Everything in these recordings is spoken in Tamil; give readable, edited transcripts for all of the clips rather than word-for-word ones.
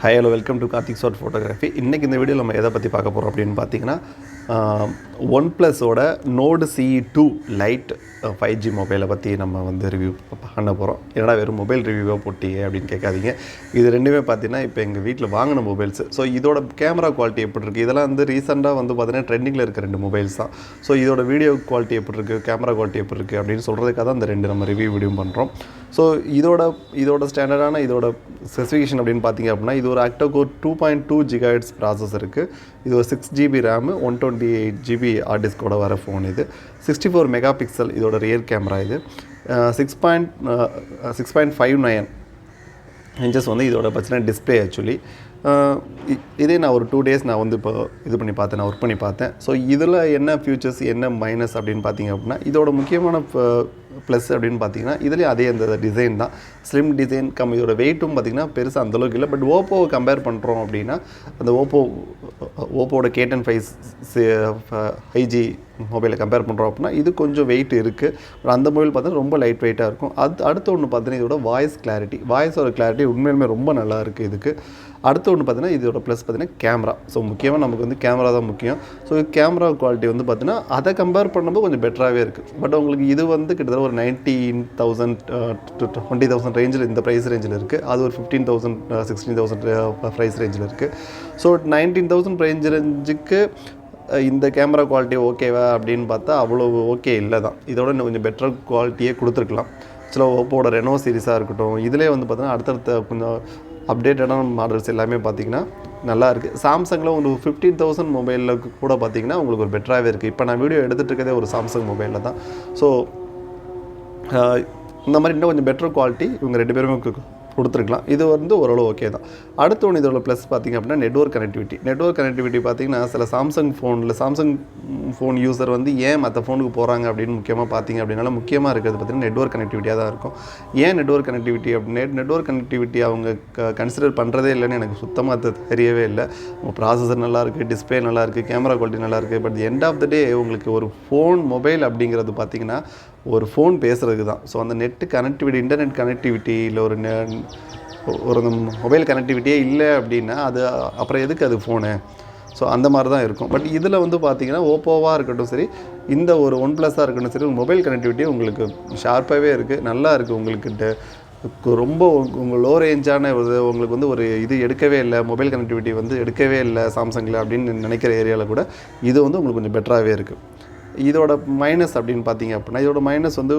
Hi hello welcome to Karthik short photography. இன்றைக்கி இந்த வீடியோவில் நம்ம எதை பற்றி பார்க்க போகிறோம் அப்படின்னு பார்த்தீங்கன்னா, OnePlusோட Nord CE2 Lite 5G மொபைலை பற்றி நம்ம வந்து ரிவ்யூ பண்ண போகிறோம். என்னடா வெறும் மொபைல் ரிவ்யூவாக போட்டியே அப்படின்னு கேட்காதீங்க. இது ரெண்டுமே பார்த்தீங்கன்னா இப்போ எங்கள் வீட்டில் வாங்கின மொபைல்ஸ். ஸோ இதோட கேமரா குவாலிட்டி எப்படி இருக்குது, இதெல்லாம் வந்து ரீசெண்டாக வந்து பார்த்தீங்கன்னா ட்ரெண்டிங்கில் இருக்க ரெண்டு மொபைல்ஸ் தான். ஸோ இதோட வீடியோ குவாலிட்டி எப்படி இருக்குது, கேமரா குவாலிட்டி எப்படி இருக்குது அப்படின்னு சொல்கிறதுக்காக தான் இந்த ரெண்டு நம்ம ரிவ்யூ வீடியோ பண்ணுறோம். ஸோ இதோட ஸ்டாண்டர்டான இதோட ஸ்பெசிஃபிகேஷன் அப்படின்னு பார்த்தீங்க அப்படின்னா, இது ஒரு ஆக்டோகோர் 2.2 GHz ப்ராசஸர் இருக்குது. இது ஒரு 6GB RAM 128GB ஹார்ட் டிஸ்கோட வர ஃபோன். இது 64 மெகா பிக்சல் இதோட ரியர் கேமரா. இது 6.59 இன்ச்சஸ் வந்து இதோட பார்த்தீங்கன்னா டிஸ்பிளே. ஆக்சுவலி இதே நான் ஒரு 2 days நான் வந்து இப்போ இது பண்ணி பார்த்தேன், நான் ஒர்க் பண்ணி பார்த்தேன். ஸோ இதில் என்ன ஃபியூச்சர்ஸ் என்ன மைனஸ் அப்படின்னு பார்த்தீங்க அப்படின்னா, இதோட முக்கியமான ப்ளஸ் அப்படின்னு பார்த்தீங்கன்னா, இதுலேயும் அதே அந்த டிசைன் தான், ஸ்லிம் டிசைன். இதோட வெயிட்டும் பார்த்திங்கன்னா பெருசாக அந்தளவுக்கு இல்லை. பட் ஓப்போவை கம்பேர் பண்ணுறோம் அப்படின்னா, அந்த ஓப்போவோட K10 5G மொபைலை கம்பேர் பண்ணுறோம் அப்படின்னா இது கொஞ்சம் வெயிட் இருக்குது. பட் அந்த மொபைல் பார்த்தீங்கன்னா ரொம்ப லைட் வெயிட்டாக இருக்கும். அடுத்த ஒன்று பார்த்தீங்கன்னா இதோட வாய்ஸோட கிளாரிட்டி உண்மையிலுமே ரொம்ப நல்லா இருக்குது இதுக்கு. அடுத்த ஒன்று பார்த்தீங்கன்னா இதோட ப்ளஸ் பார்த்தீங்கன்னா கேமரா. ஸோ முக்கியமாக நமக்கு வந்து கேமரா தான் முக்கியம். ஸோ கேமரா குவாலிட்டி வந்து பார்த்தீங்கன்னா அதை கம்பேர் பண்ணும்போது கொஞ்சம் பெட்டராகவே இருக்குது. பட் உங்களுக்கு இது வந்து கிட்டத்தட்ட ஒரு 19,000 to 20,000 ரேஞ்சில் இந்த ப்ரைஸ் ரேஞ்சில் இருக்குது. அது ஒரு 15,000 16,000 ப்ரைஸ் ரேஞ்சில் இருக்குது. ஸோ 19,000 ரேஞ்சுக்கு இந்த கேமரா குவாலிட்டி ஓகேவா அப்படின்னு பார்த்தா அவ்வளோ ஓகே இல்லை தான். இதோட இன்னும் கொஞ்சம் பெட்டர் குவாலிட்டியே கொடுத்துருக்கலாம். சில ஓப்போட ரெனோ சீரிஸாக இருக்கட்டும், இதிலே வந்து பார்த்தீங்கன்னா அடுத்தடுத்த கொஞ்சம் அப்டேட்டடான மாடல்ஸ் எல்லாமே பார்த்திங்கன்னா நல்லா இருக்குது. சாம்சங்கில் ஒரு 15,000 மொபைலில் கூட பார்த்திங்கன்னா உங்களுக்கு ஒரு பெட்டராகவே இருக்குது. இப்போ நான் வீடியோ எடுத்துகிட்டு இருக்கதே ஒரு சாம்சங் மொபைலில் தான். ஸோ இந்த மாதிரி இன்னும் கொஞ்சம் பெட்டர் குவாலிட்டி இவங்க ரெண்டு பேருமே கொடுத்துருக்கலாம். இது வந்து ஓரளவு ஓகே தான். அடுத்த ஒன்று இதோட ப்ளஸ் பார்த்திங்க அப்படின்னா நெட்வொர்க் கனெக்டிவிட்டி பார்த்திங்கன்னா சில சாம்சங் ஃபோன் யூஸர் வந்து ஏன் மற்ற ஃபோனுக்கு போகிறாங்க அப்படின்னு முக்கியமாக பார்த்திங்க அப்படின்னால முக்கியமாக இருக்கிறது பார்த்திங்கன்னா நெட்வொர்க் கனெக்டிவிட்டியாக தான் இருக்கும். ஏன் நெட்வொர்க் கனெக்டிவிட்டி அப்படின்னு நெட்வொர்க் கனெக்டிவிட்டி அவங்க கன்சிடர் பண்ணுறதே இல்லைன்னு எனக்கு சுத்தமாக தெரியவே இல்லை. ப்ராசஸர் நல்லாயிருக்கு, டிஸ்பிளே நல்லாயிருக்கு, கேமரா குவாலிட்டி நல்லாயிருக்கு. பட் எண்ட் ஆஃப் த டே உங்களுக்கு ஒரு மொபைல் அப்படிங்கிறது பார்த்திங்கன்னா ஒரு ஃபோன் பேசுகிறதுக்கு தான். ஸோ அந்த இன்டர்நெட் கனெக்டிவிட்டி இல்லை ஒரு மொபைல் கனெக்டிவிட்டியே இல்லை அப்படின்னா அது அப்புறம் எதுக்கு அது ஃபோனு? ஸோ அந்த மாதிரி தான் இருக்கும். பட் இதில் வந்து பார்த்திங்கன்னா ஓப்போவாக இருக்கட்டும் சரி, இந்த ஒரு OnePlusஆக இருக்கட்டும் சரி, மொபைல் கனெக்டிவிட்டி உங்களுக்கு ஷார்ப்பாகவே இருக்குது, நல்லா இருக்குது. உங்களுக்கு ரொம்ப உங்கள் லோ ரேஞ்சான உங்களுக்கு வந்து ஒரு இது எடுக்கவே இல்லை, மொபைல் கனெக்டிவிட்டி வந்து எடுக்கவே இல்லை சாம்சங்கில் அப்படின்னு நினைக்கிற ஏரியாவில் கூட இது வந்து உங்களுக்கு கொஞ்சம் பெட்டராகவே இருக்குது. இதோட மைனஸ் அப்படின்னு பார்த்தீங்க அப்படின்னா, இதோட மைனஸ் வந்து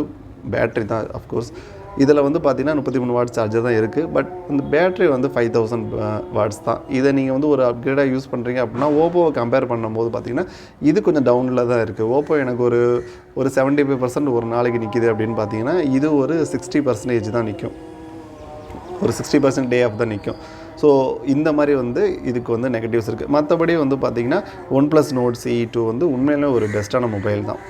பேட்ரி தான். அஃப்கோர்ஸ் இதில் வந்து பார்த்திங்கன்னா 33 வாட்ஸ் சார்ஜர் தான் இருக்குது. பட் இந்த பேட்ரி வந்து 5,000 வாட்ஸ் தான். இதை நீங்கள் வந்து ஒரு அப்கிரேடாக யூஸ் பண்ணுறீங்க அப்படின்னா ஓப்போவை கம்பேர் பண்ணும்போது பார்த்திங்கன்னா இது கொஞ்சம் டவுனில் தான் இருக்குது. ஓப்போ எனக்கு ஒரு 75% ஒரு நாளைக்கு நிற்கிது அப்படின்னு பார்த்தீங்கன்னா இது ஒரு 60% தான் நிற்கும். ஒரு 60% டே ஆஃப் தான் நிற்கும். ஸோ இந்த மாதிரி வந்து இதுக்கு வந்து நெகட்டிவ்ஸ் இருக்குது. மற்றபடி வந்து பார்த்திங்கன்னா OnePlus Nord CE2 வந்து உண்மையிலே ஒரு பெஸ்ட்டான மொபைல் தான்.